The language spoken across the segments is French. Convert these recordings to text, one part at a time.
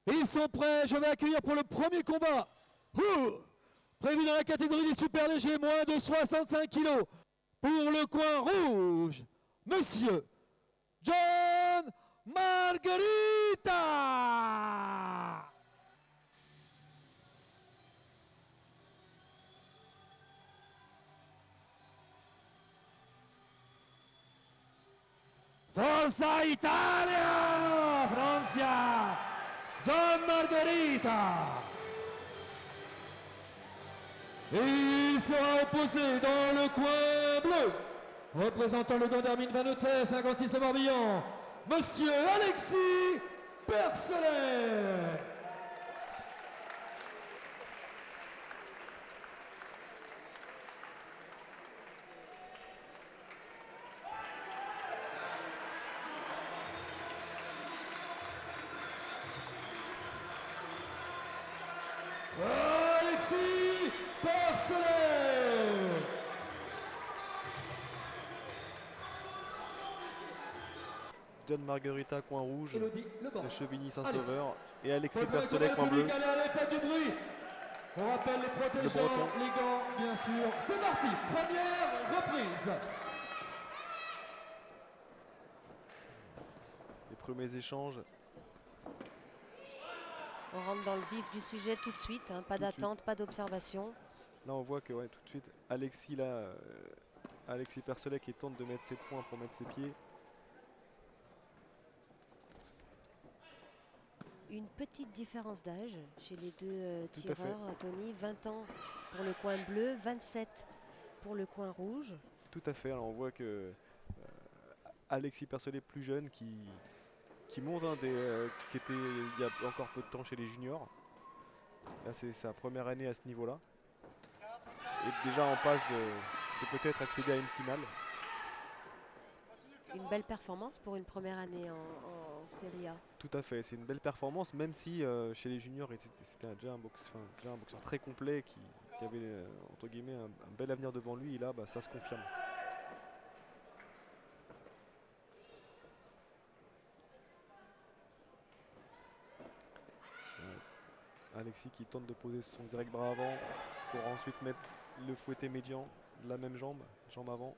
Ils sont prêts, je vais accueillir pour le premier combat. Prévu dans la catégorie des super légers, moins de 65 kilos. Pour le coin rouge, Monsieur John Margarita. Forza Italia! Francia! John Margarita! Et il sera opposé dans le coin bleu, représentant le Gondarmine Vanotet, 56 le Morbihan, Monsieur Alexis Percelet. Alexis Percelet. John Margarita, coin rouge, de Chevigny-Saint-Sauveur, et Alexis Pour le Percelet, coin bleu. allez, allez, faites du bruit. On rappelle les protégeants, les gants, bien sûr. C'est parti, première reprise. Les premiers échanges. On rentre dans le vif du sujet tout de suite, hein, pas d'attente, pas d'observation. Là on voit que ouais, tout de suite Alexis là, Alexis Percelet qui tente de mettre ses points pour mettre ses pieds. Une petite différence d'âge chez les deux tireurs, Tony. 20 ans pour le coin bleu, 27 pour le coin rouge. Tout à fait, alors on voit que Alexis Percelet plus jeune qui monte, hein, qui était il y a encore peu de temps chez les juniors. Là c'est sa première année à ce niveau-là. Et déjà en passe de peut-être accéder à une finale. Une belle performance pour une première année en Serie A. Tout à fait, c'est une belle performance, même si chez les juniors c'était déjà un boxeur très complet qui avait entre guillemets un bel avenir devant lui, et là ça se confirme. Alexis qui tente de poser son direct bras avant pour ensuite mettre le fouetté médian de la même jambe avant.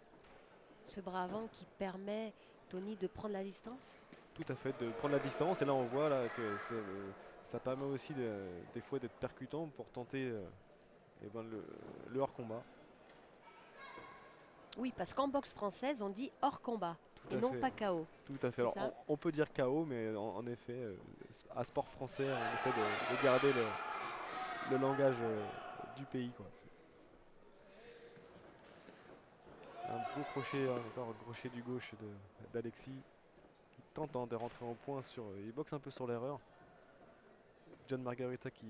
Ce bras avant qui permet, Tony, de prendre la distance? Tout à fait, de prendre la distance, et là on voit là, que ça permet aussi des fois d'être percutant pour tenter le hors combat. Oui, parce qu'en boxe française on dit hors combat et non pas KO. Tout à fait, alors, on peut dire KO, mais en effet à sport français on essaie de garder le langage du pays, quoi. Un beau crochet, encore un crochet du gauche d'Alexis qui tente de rentrer en point il boxe un peu sur l'erreur. John Margarita qui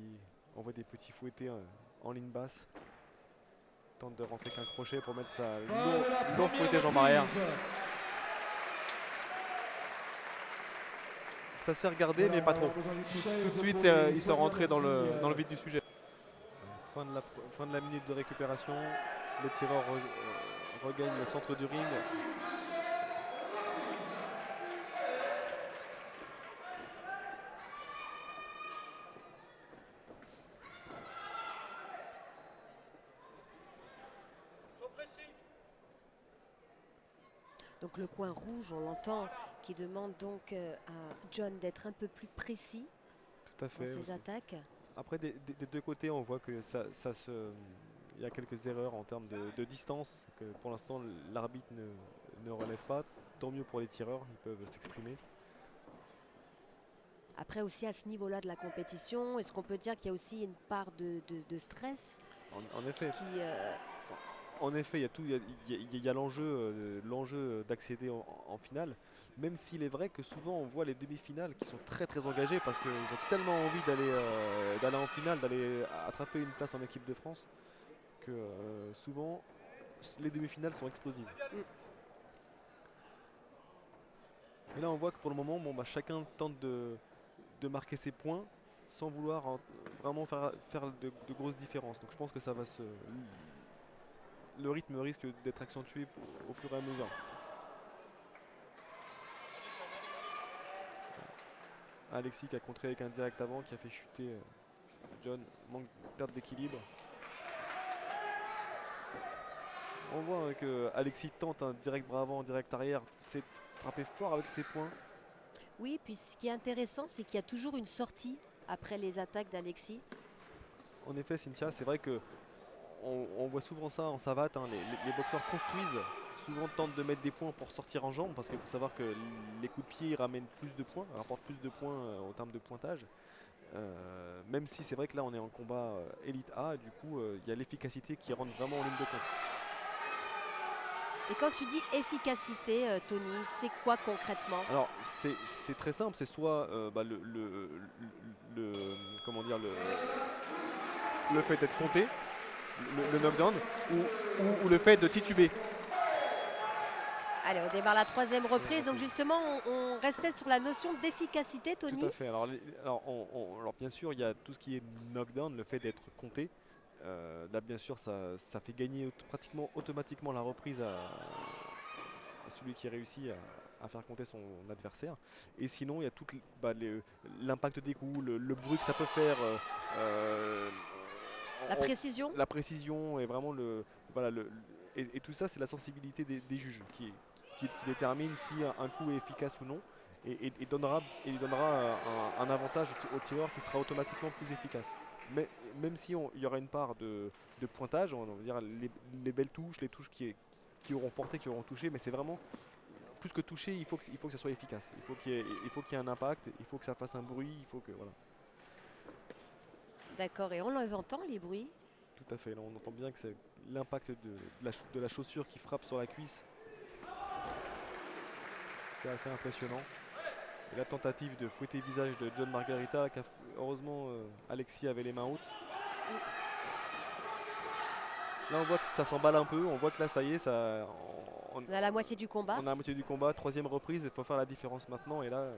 envoie des petits fouettés en ligne basse. Tente de rentrer qu'un crochet pour mettre sa lourd fouetté jambe arrière. Ça s'est regardé mais pas trop. Tout de suite ils sont rentrés dans le vif du sujet. Fin de la minute de récupération. Les tireurs regagnent le centre du ring. Donc le coin rouge, on l'entend, qui demande donc à John d'être un peu plus précis. Tout à fait, dans ses attaques. Après des deux côtés on voit que il y a quelques erreurs en termes de distance que pour l'instant l'arbitre ne relève pas. Tant mieux pour les tireurs, ils peuvent s'exprimer. Après aussi à ce niveau-là de la compétition, est-ce qu'on peut dire qu'il y a aussi une part de stress En effet. Qui, En effet, il y a l'enjeu d'accéder en finale, même s'il est vrai que souvent on voit les demi-finales qui sont très très engagées parce qu'ils ont tellement envie d'aller en finale, d'aller attraper une place en équipe de France, que souvent les demi-finales sont explosives. Et là on voit que pour le moment chacun tente de marquer ses points sans vouloir vraiment faire de grosses différences. Donc je pense que ça va le rythme risque d'être accentué au fur et à mesure. Alexis qui a contré avec un direct avant, qui a fait chuter John. Perte d'équilibre. On voit hein, que Alexis tente un direct bras avant, direct arrière. C'est frappé fort avec ses poings. Oui, puis ce qui est intéressant, c'est qu'il y a toujours une sortie après les attaques d'Alexis. En effet, Cynthia, c'est vrai que on voit souvent ça en savate. Hein, les boxeurs construisent, souvent tentent de mettre des points pour sortir en jambes, parce qu'il faut savoir que les coups de pied ramènent plus de points, rapportent plus de points en termes de pointage. Même si c'est vrai que là on est en combat Elite A, du coup il y a l'efficacité qui rentre vraiment en ligne de compte. Et quand tu dis efficacité, Tony, c'est quoi concrètement? Alors c'est très simple, c'est soit comment dire, le fait d'être compté, le knockdown, ou le fait de tituber. Allez, on démarre la troisième reprise. Donc justement, on restait sur la notion d'efficacité, Tony. Tout à fait. Alors bien sûr, il y a tout ce qui est knockdown, le fait d'être compté. Là, bien sûr, ça fait gagner pratiquement automatiquement la reprise à celui qui réussit à faire compter son adversaire. Et sinon, il y a tout l'impact des coups, le bruit que ça peut faire. La précision. La précision et vraiment et tout ça, c'est la sensibilité des juges qui détermine si un coup est efficace ou non et donnera un avantage au tireur qui sera automatiquement plus efficace. Mais même si il y aura une part de pointage, on va dire les belles touches, les touches qui auront porté, qui auront touché, mais c'est vraiment plus que toucher, il faut que ça soit efficace. Il faut qu'il y ait un impact, il faut que ça fasse un bruit, il faut que voilà. D'accord, et on les entend les bruits? Tout à fait, là on entend bien que c'est l'impact de la chaussure qui frappe sur la cuisse. C'est assez impressionnant. Et la tentative de fouetter le visage de John Margarita, heureusement Alexis avait les mains hautes. Là on voit que ça s'emballe un peu, on voit que là ça y est, on a la moitié du combat. On a la moitié du combat, troisième reprise, il faut faire la différence maintenant. Et là,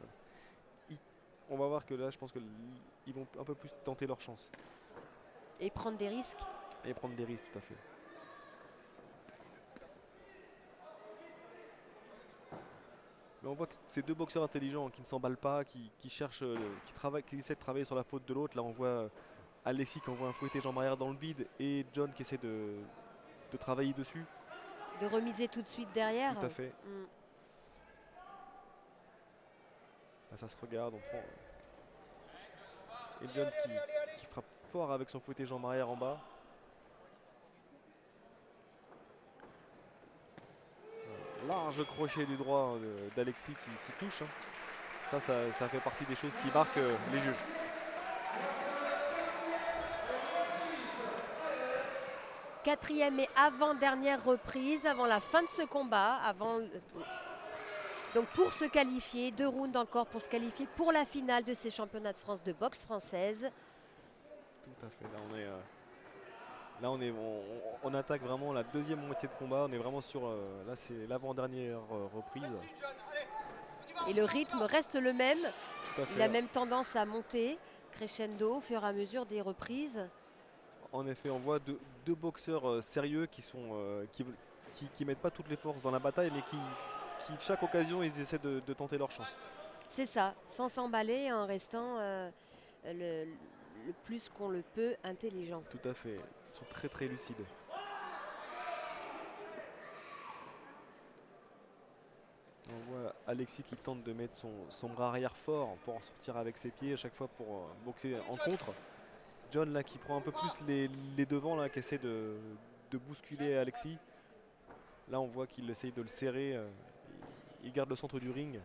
on va voir que là je pense qu'ils vont un peu plus tenter leur chance. Et prendre des risques. Et prendre des risques, tout à fait. Mais on voit que ces deux boxeurs intelligents qui ne s'emballent pas, qui cherchent, qui essaient de travailler sur la faute de l'autre. Là on voit Alexis qui envoie un fouetté jambe arrière dans le vide et John qui essaie de travailler dessus. De remiser tout de suite derrière. Tout à fait. Là, ça se regarde, on prend. Et John qui frappe fort avec son fouetté jambe arrière en bas. Large crochet du droit d'Alexis qui touche. Hein. Ça fait partie des choses qui marquent les juges. Quatrième et avant-dernière reprise, avant la fin de ce combat. Donc pour se qualifier, 2 rounds encore pour se qualifier pour la finale de ces championnats de France de boxe française. Tout à fait, là on attaque vraiment la deuxième moitié de combat, on est vraiment sur, là c'est l'avant-dernière reprise. Et le rythme reste le même, il a même tendance à monter, crescendo au fur et à mesure des reprises. En effet, on voit deux boxeurs sérieux qui mettent pas toutes les forces dans la bataille, mais qui chaque occasion ils essaient de tenter leur chance. C'est ça, sans s'emballer, en restant le plus qu'on le peut intelligent. Tout à fait, ils sont très très lucides. On voit Alexis qui tente de mettre son bras arrière fort pour en sortir avec ses pieds à chaque fois pour boxer en contre. John là qui prend un peu plus les devants là, qui essaie de bousculer Alexis. Là on voit qu'il essaye de le serrer, il garde le centre du ring.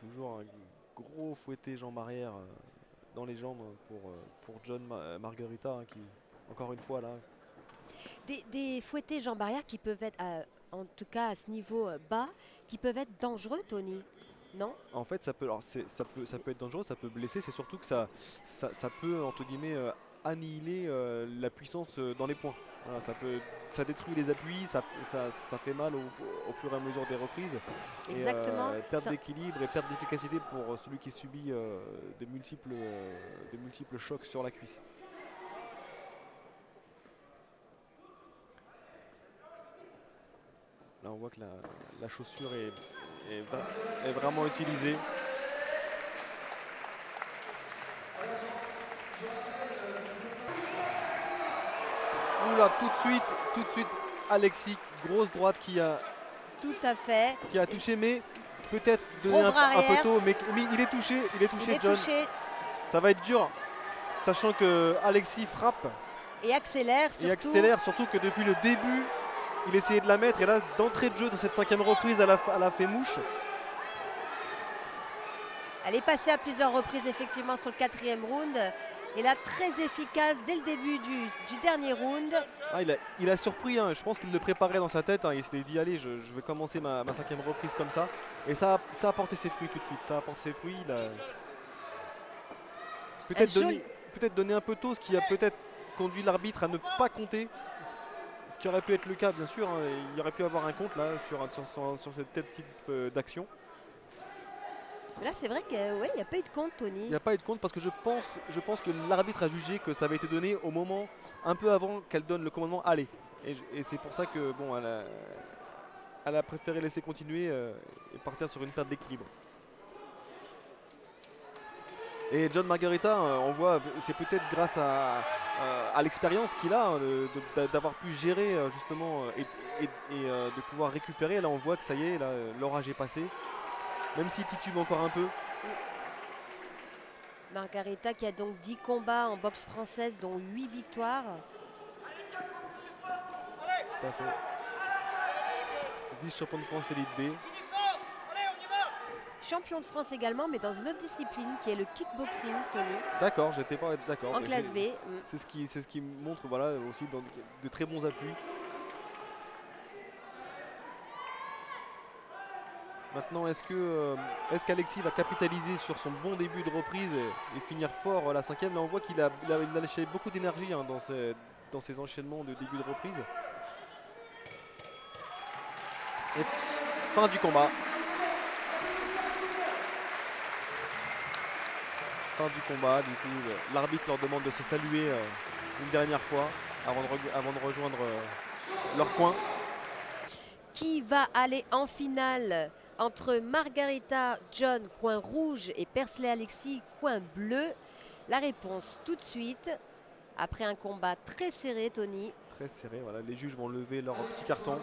Toujours un gros fouetté jambe arrière dans les jambes pour John Margarita hein, qui encore une fois là. Des fouettés jambes arrière qui peuvent être, en tout cas à ce niveau bas, qui peuvent être dangereux, Tony, non? En fait, ça peut être dangereux, ça peut blesser. C'est surtout que ça peut entre guillemets annihiler la puissance dans les points. Voilà, ça détruit les appuis, ça fait mal au fur et à mesure des reprises. Exactement. Et, perte d'équilibre et perte d'efficacité pour celui qui subit de multiples chocs sur la cuisse. Là on voit que la chaussure est vraiment utilisée. Oula, tout de suite, Alexis, grosse droite qui a Tout à fait. touché, mais peut-être donné Gros un bras peu arrière. tôt, mais il est touché, Il est John. touché Ça va être dur, sachant que Alexis frappe et accélère surtout. et accélère, surtout que depuis le début, il essayait de la mettre, et là, d'entrée de jeu, dans cette 5e reprise, elle a fait mouche. Elle est passée à plusieurs reprises effectivement sur le 4e round. Et là, très efficace dès le début du dernier round. Ah, il a surpris, hein. Je pense qu'il le préparait dans sa tête, hein. Il s'était dit allez, je vais commencer ma 5e reprise comme ça. Et ça a porté ses fruits tout de suite, ça a porté ses fruits. Il a peut-être donné un peu tôt, ce qui a peut-être conduit l'arbitre à ne pas compter. Ce qui aurait pu être le cas bien sûr, hein. Il aurait pu avoir un compte là sur cette type d'action. Mais là, c'est vrai qu'il n'y a pas eu de compte, Tony. Il n'y a pas eu de compte parce que je pense que l'arbitre a jugé que ça avait été donné au moment un peu avant qu'elle donne le commandement allez. Et c'est pour ça que bon, elle a préféré laisser continuer et partir sur une perte d'équilibre. Et John Margarita, on voit, c'est peut-être grâce à l'expérience qu'il a, hein, d'avoir pu gérer justement et de pouvoir récupérer. Là on voit que ça y est, l'orage est passé. Même s'il titube encore un peu. Margarita qui a donc 10 combats en boxe française, dont 8 victoires. Tout à fait. Vice-champion de France Élite B. Champion de France également, mais dans une autre discipline qui est le kickboxing, Tony. D'accord, j'étais pas d'accord. En classe B. C'est ce qui montre voilà, aussi de très bons appuis. Maintenant, est-ce qu'Alexis va capitaliser sur son bon début de reprise et finir fort la 5e? Là, on voit qu'il a lâché beaucoup d'énergie, hein, dans ses enchaînements de début de reprise. Et fin du combat. Fin du combat. Du coup, l'arbitre leur demande de se saluer une dernière fois avant de rejoindre leur coin. Qui va aller en finale entre Margarita John, coin rouge, et Persley Alexis, coin bleu? La réponse tout de suite, après un combat très serré, Tony. Très serré, voilà. Les juges vont lever leur petit carton.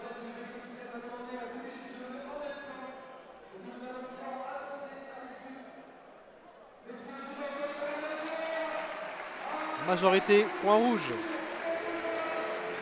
Majorité, coin rouge.